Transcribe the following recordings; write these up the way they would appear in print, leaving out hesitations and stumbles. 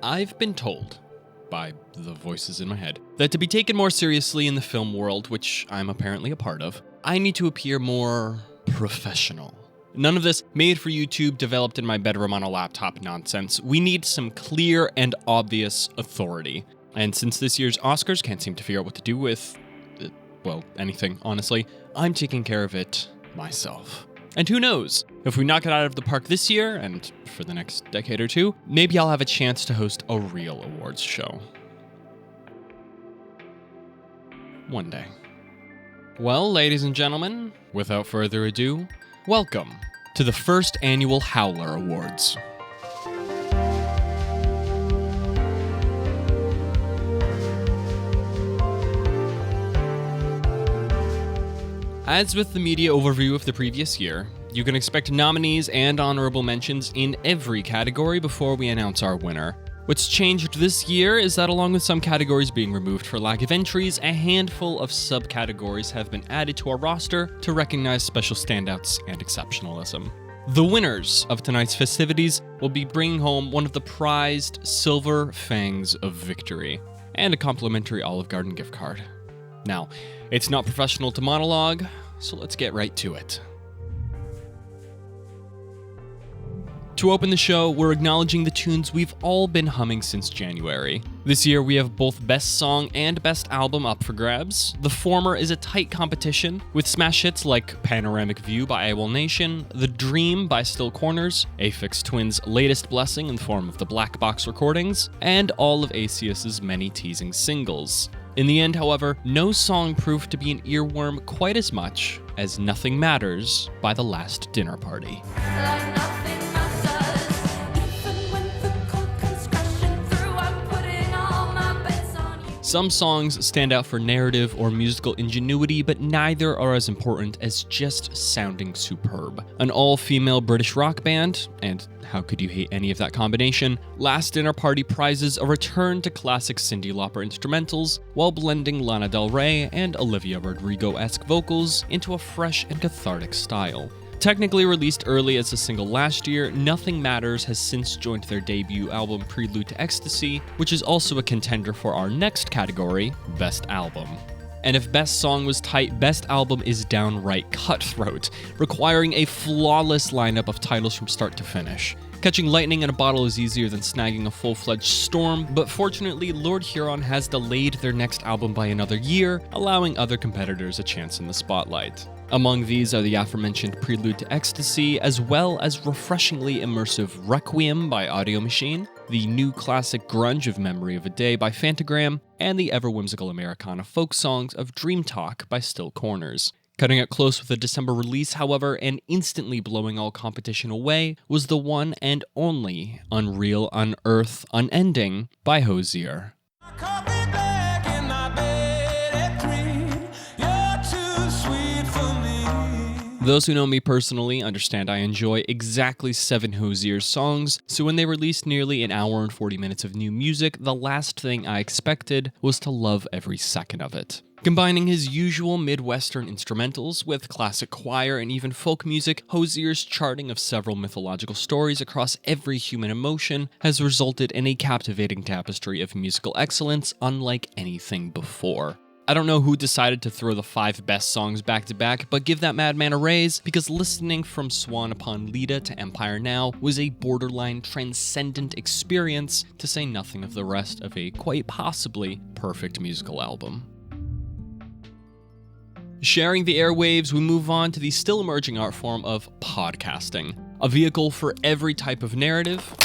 I've been told, by the voices in my head, that to be taken more seriously in the film world, which I'm apparently a part of, I need to appear more professional. None of this made for YouTube, developed in my bedroom on a laptop nonsense. We need some clear and obvious authority. And since this year's Oscars can't seem to figure out what to do with, well, anything, honestly, I'm taking care of it myself. And who knows, if we knock it out of the park this year, and for the next decade or two, maybe I'll have a chance to host a real awards show. One day. Well, ladies and gentlemen, without further ado, welcome to the First Annual Howler Awards. As with the media overview of the previous year, you can expect nominees and honorable mentions in every category before we announce our winner. What's changed this year is that along with some categories being removed for lack of entries, a handful of subcategories have been added to our roster to recognize special standouts and exceptionalism. The winners of tonight's festivities will be bringing home one of the prized Silver Fangs of Victory and a complimentary Olive Garden gift card. Now, it's not professional to monologue, so let's get right to it. To open the show, we're acknowledging the tunes we've all been humming since January. This year, we have both Best Song and Best Album up for grabs. The former is a tight competition, with smash hits like Panoramic View by AWOL Nation, The Dream by Still Corners, Aphex Twin's latest blessing in the form of the Black Box recordings, and all of Asius's many teasing singles. In the end, however, no song proved to be an earworm quite as much as Nothing Matters by The Last Dinner Party. Some songs stand out for narrative or musical ingenuity, but neither are as important as just sounding superb. An all-female British rock band, and how could you hate any of that combination, Last Dinner Party prizes a return to classic Cyndi Lauper instrumentals while blending Lana Del Rey and Olivia Rodrigo-esque vocals into a fresh and cathartic style. Technically released early as a single last year, Nothing Matters has since joined their debut album Prelude to Ecstasy, which is also a contender for our next category, Best Album. And if Best Song was tight, Best Album is downright cutthroat, requiring a flawless lineup of titles from start to finish. Catching lightning in a bottle is easier than snagging a full-fledged storm, but fortunately, Lord Huron has delayed their next album by another year, allowing other competitors a chance in the spotlight. Among these are the aforementioned Prelude to Ecstasy, as well as refreshingly immersive Requiem by Audio Machine, the new classic grunge of Memory of a Day by Phantogram, and the ever-whimsical Americana folk songs of Dream Talk by Still Corners. Cutting it close with the December release, however, and instantly blowing all competition away, was the one and only Unreal, Unearth, Unending by Hozier. Those who know me personally understand I enjoy exactly 7 Hozier's songs, so when they released nearly an hour and 40 minutes of new music, the last thing I expected was to love every second of it. Combining his usual Midwestern instrumentals with classic choir and even folk music, Hozier's charting of several mythological stories across every human emotion has resulted in a captivating tapestry of musical excellence unlike anything before. I don't know who decided to throw the 5 best songs back to back, but give that madman a raise, because listening from Swan Upon Leda to Empire Now was a borderline transcendent experience, to say nothing of the rest of a quite possibly perfect musical album. Sharing the airwaves, we move on to the still emerging art form of podcasting, a vehicle for every type of narrative,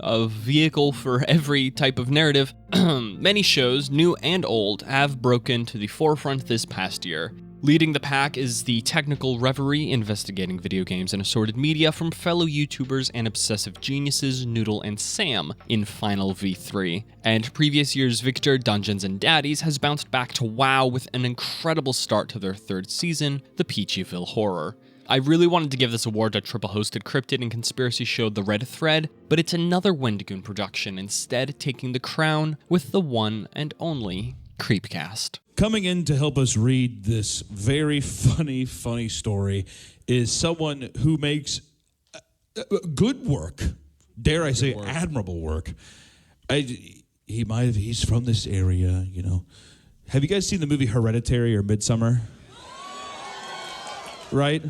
a vehicle for every type of narrative. Many shows, new and old, have broken to the forefront this past year. Leading the pack is the technical reverie investigating video games and assorted media from fellow YouTubers and obsessive geniuses Noodle and Sam in Final V3. And previous year's victor, Dungeons and Daddies, has bounced back to WoW with an incredible start to their 3rd season, the Peachyville Horror. I really wanted to give this award to triple-hosted cryptid and conspiracy show The Red Thread, but it's another Wendigoon production, instead taking the crown with the one and only Creepcast. Coming in to help us read this very funny story is someone who makes good work. Dare I say, admirable work. He's from this area, you know. Have you guys seen the movie Hereditary or Midsummer? Right?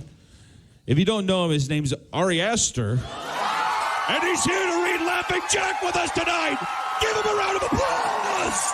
If you don't know him, his name's Ari Aster. And he's here to read Laughing Jack with us tonight. Give him a round of applause!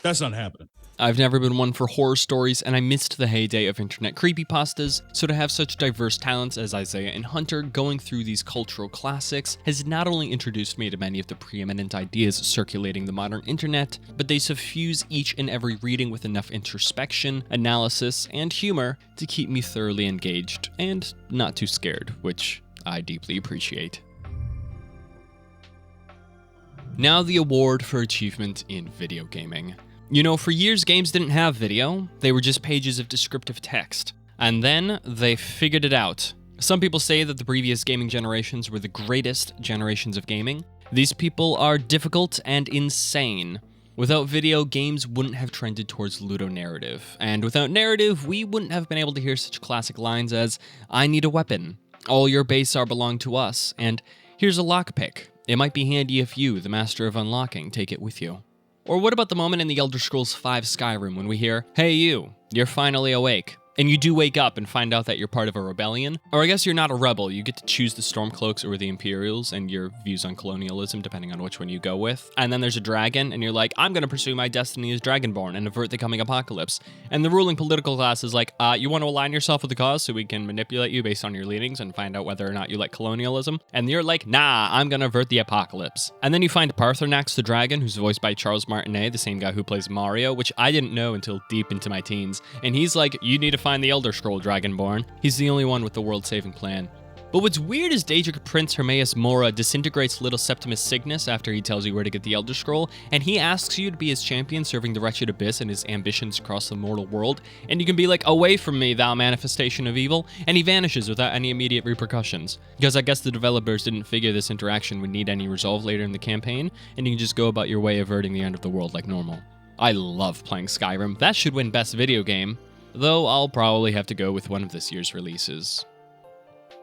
That's not happening. I've never been one for horror stories, and I missed the heyday of internet creepypastas, so to have such diverse talents as Isaiah and Hunter going through these cultural classics has not only introduced me to many of the preeminent ideas circulating the modern internet, but they suffuse each and every reading with enough introspection, analysis, and humor to keep me thoroughly engaged and not too scared, which I deeply appreciate. Now the award for achievement in video gaming. You know, for years games didn't have video, they were just pages of descriptive text. And then they figured it out. Some people say that the previous gaming generations were the greatest generations of gaming. These people are difficult and insane. Without video, games wouldn't have trended towards ludonarrative. And without narrative, we wouldn't have been able to hear such classic lines as, "I need a weapon," "All your base are belong to us," and "Here's a lockpick. It might be handy if you, the master of unlocking, take it with you." Or what about the moment in the Elder Scrolls V Skyrim when we hear, "Hey you, you're finally awake." And you do wake up and find out that you're part of a rebellion. Or I guess you're not a rebel, you get to choose the Stormcloaks or the Imperials and your views on colonialism depending on which one you go with. And then there's a dragon and you're like, "I'm gonna pursue my destiny as Dragonborn and avert the coming apocalypse." And the ruling political class is like, "You want to align yourself with the cause so we can manipulate you based on your leanings and find out whether or not you like colonialism?" And you're like, "Nah, I'm gonna avert the apocalypse." And then you find Parthenax the dragon, who's voiced by Charles Martinet, the same guy who plays Mario, which I didn't know until deep into my teens. And he's like, "You need to find the Elder Scroll Dragonborn." He's the only one with the world-saving plan. But what's weird is Daedric Prince Hermaeus Mora disintegrates little Septimus Cygnus after he tells you where to get the Elder Scroll, and he asks you to be his champion serving the wretched Abyss and his ambitions across the mortal world, and you can be like, "Away from me, thou manifestation of evil," and he vanishes without any immediate repercussions. Because I guess the developers didn't figure this interaction would need any resolve later in the campaign, and you can just go about your way averting the end of the world like normal. I love playing Skyrim. That should win Best Video Game. Though I'll probably have to go with one of this year's releases.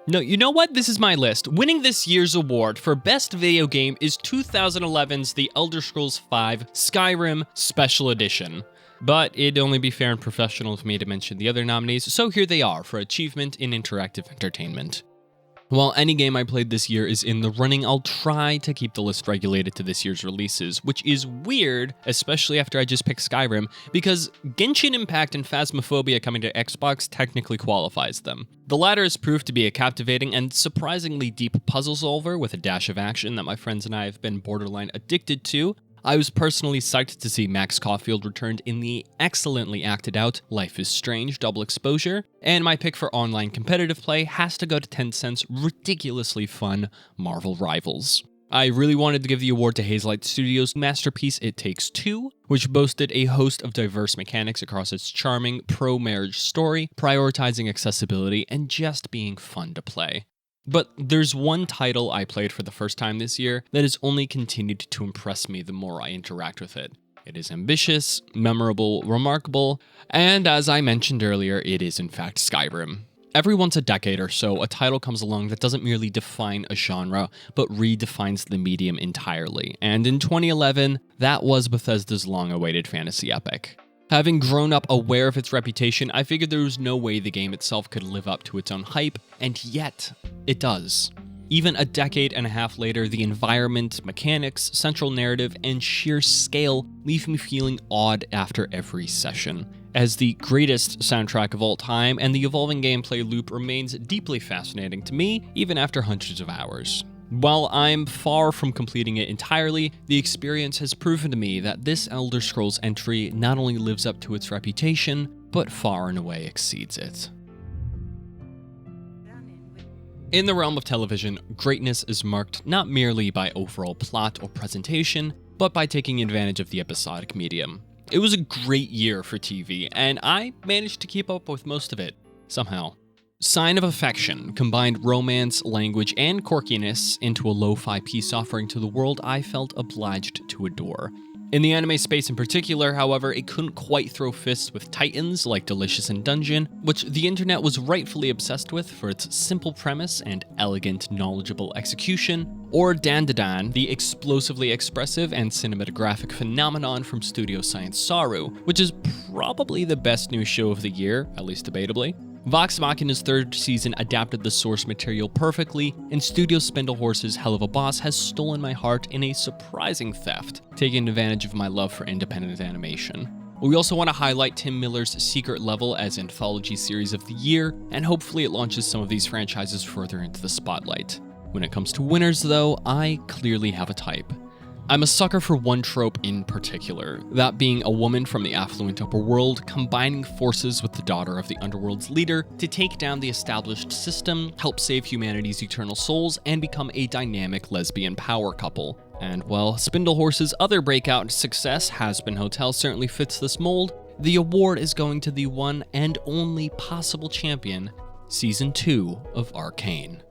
No, you know what? This is my list. Winning this year's award for Best Video Game is 2011's The Elder Scrolls V Skyrim Special Edition. But it'd only be fair and professional of me to mention the other nominees, so here they are for Achievement in Interactive Entertainment. While any game I played this year is in the running, I'll try to keep the list regulated to this year's releases, which is weird, especially after I just picked Skyrim, because Genshin Impact and Phasmophobia coming to Xbox technically qualifies them. The latter has proved to be a captivating and surprisingly deep puzzle solver with a dash of action that my friends and I have been borderline addicted to. I was personally psyched to see Max Caulfield returned in the excellently acted out Life is Strange double exposure, and my pick for online competitive play has to go to Tencent's ridiculously fun Marvel Rivals. I really wanted to give the award to TimberW0lf Studios' masterpiece It Takes Two, which boasted a host of diverse mechanics across its charming pro-marriage story, prioritizing accessibility, and just being fun to play. But there's one title I played for the first time this year that has only continued to impress me the more I interact with it. It is ambitious, memorable, remarkable, and as I mentioned earlier, it is in fact Skyrim. Every once a decade or so, a title comes along that doesn't merely define a genre, but redefines the medium entirely. And in 2011, that was Bethesda's long-awaited fantasy epic. Having grown up aware of its reputation, I figured there was no way the game itself could live up to its own hype, and yet, it does. Even a decade and a half later, the environment, mechanics, central narrative, and sheer scale leave me feeling awed after every session. As the greatest soundtrack of all time, and the evolving gameplay loop remains deeply fascinating to me, even after hundreds of hours. While I'm far from completing it entirely, the experience has proven to me that this Elder Scrolls entry not only lives up to its reputation, but far and away exceeds it. In the realm of television, greatness is marked not merely by overall plot or presentation, but by taking advantage of the episodic medium. It was a great year for TV, and I managed to keep up with most of it, somehow. Sign of Affection combined romance, language, and quirkiness into a lo-fi peace offering to the world I felt obliged to adore. In the anime space in particular, however, it couldn't quite throw fists with titans like Delicious in Dungeon, which the internet was rightfully obsessed with for its simple premise and elegant, knowledgeable execution, or Dandadan, the explosively expressive and cinematographic phenomenon from Studio Science Saru, which is probably the best new show of the year, at least debatably. Vox Machina's third season adapted the source material perfectly, and Studio Spindlehorse's Hell of a Boss has stolen my heart in a surprising theft, taking advantage of my love for independent animation. We also want to highlight Tim Miller's Secret Level as Anthology Series of the Year, and hopefully it launches some of these franchises further into the spotlight. When it comes to winners, though, I clearly have a type. I'm a sucker for one trope in particular, that being a woman from the affluent upper world combining forces with the daughter of the underworld's leader to take down the established system, help save humanity's eternal souls, and become a dynamic lesbian power couple. And while Spindlehorse's other breakout success, Has Been Hotel, certainly fits this mold, the award is going to the one and only possible champion, Season 2 of Arcane.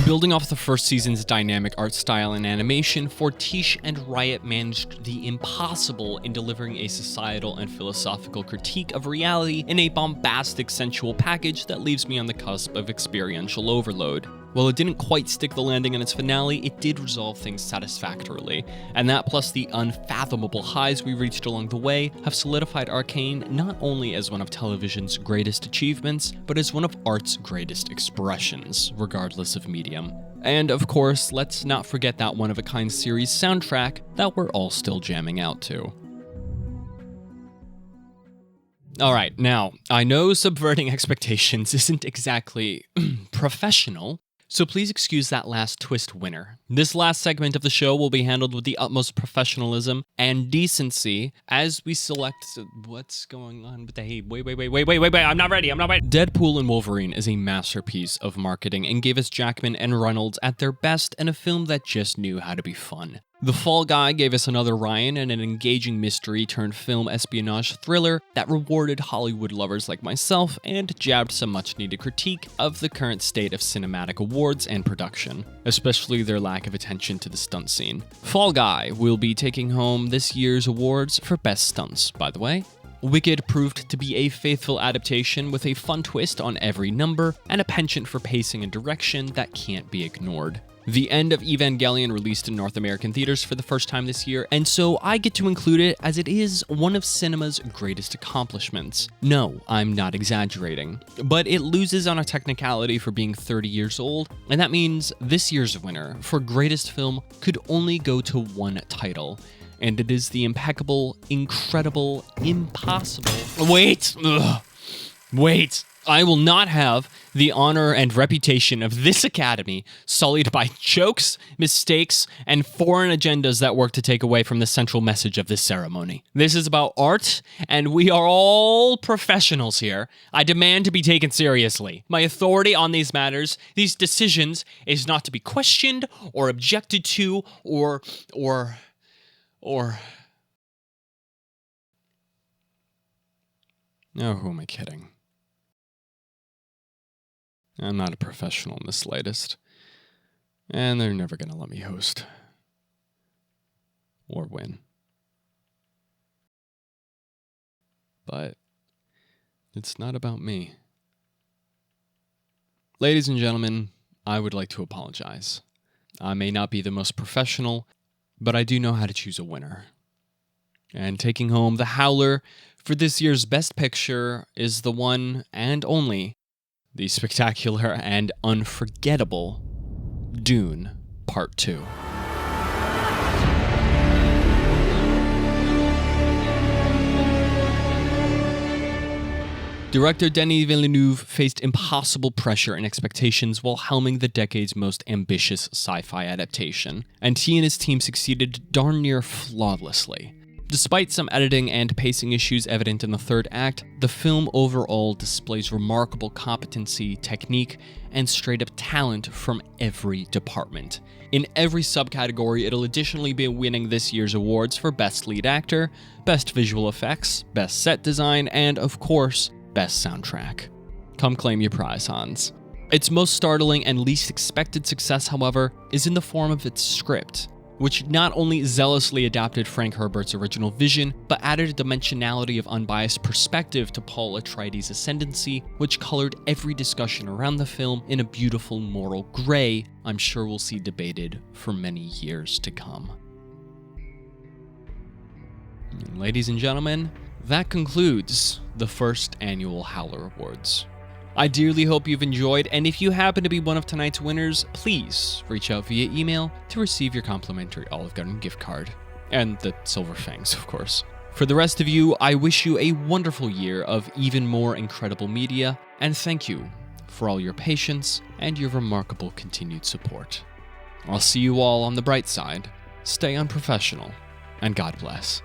Building off the first season's dynamic art style and animation, Fortiche and Riot managed the impossible in delivering a societal and philosophical critique of reality in a bombastic, sensual package that leaves me on the cusp of experiential overload. While it didn't quite stick the landing in its finale, it did resolve things satisfactorily, and that plus the unfathomable highs we reached along the way have solidified Arcane not only as one of television's greatest achievements, but as one of art's greatest expressions, regardless of medium. And of course, let's not forget that one-of-a-kind series soundtrack that we're all still jamming out to. Alright, now, I know subverting expectations isn't exactly professional, so please excuse that last twist winner. This last segment of the show will be handled with the utmost professionalism and decency as we select... What's going on with the... Hey, wait, I'm not ready. Deadpool and Wolverine is a masterpiece of marketing and gave us Jackman and Reynolds at their best in a film that just knew how to be fun. The Fall Guy gave us another Ryan and an engaging mystery-turned-film espionage thriller that rewarded Hollywood lovers like myself and jabbed some much-needed critique of the current state of cinematic awards and production, especially their lack of attention to the stunt scene. Fall Guy will be taking home this year's awards for Best Stunts, by the way. Wicked proved to be a faithful adaptation with a fun twist on every number and a penchant for pacing and direction that can't be ignored. The End of Evangelion released in North American theaters for the first time this year, and so I get to include it as it is one of cinema's greatest accomplishments. No, I'm not exaggerating. But it loses on a technicality for being 30 years old, and that means this year's winner for greatest film could only go to one title. And it is the impeccable, incredible, impossible... Wait! I will not have the honor and reputation of this Academy sullied by jokes, mistakes, and foreign agendas that work to take away from the central message of this ceremony. This is about art, and we are all professionals here. I demand to be taken seriously. My authority on these matters, these decisions, is not to be questioned or objected to or... Oh, who am I kidding? I'm not a professional in the slightest, and they're never going to let me host or win. But it's not about me. Ladies and gentlemen, I would like to apologize. I may not be the most professional, but I do know how to choose a winner. And taking home the Howler for this year's Best Picture is the one and only the spectacular and unforgettable Dune Part 2. Director Denis Villeneuve faced impossible pressure and expectations while helming the decade's most ambitious sci-fi adaptation, and he and his team succeeded darn near flawlessly. Despite some editing and pacing issues evident in the third act, the film overall displays remarkable competency, technique, and straight-up talent from every department. In every subcategory, it'll additionally be winning this year's awards for Best Lead Actor, Best Visual Effects, Best Set Design, and, of course, Best Soundtrack. Come claim your prize, Hans. Its most startling and least expected success, however, is in the form of its script, which not only zealously adapted Frank Herbert's original vision, but added a dimensionality of unbiased perspective to Paul Atreides' ascendancy, which colored every discussion around the film in a beautiful moral gray I'm sure we'll see debated for many years to come. And ladies and gentlemen, that concludes the First Annual Howler Awards. I dearly hope you've enjoyed, and if you happen to be one of tonight's winners, please reach out via email to receive your complimentary Olive Garden gift card. And the silver fangs, of course. For the rest of you, I wish you a wonderful year of even more incredible media, and thank you for all your patience and your remarkable continued support. I'll see you all on the bright side, stay unprofessional, and God bless.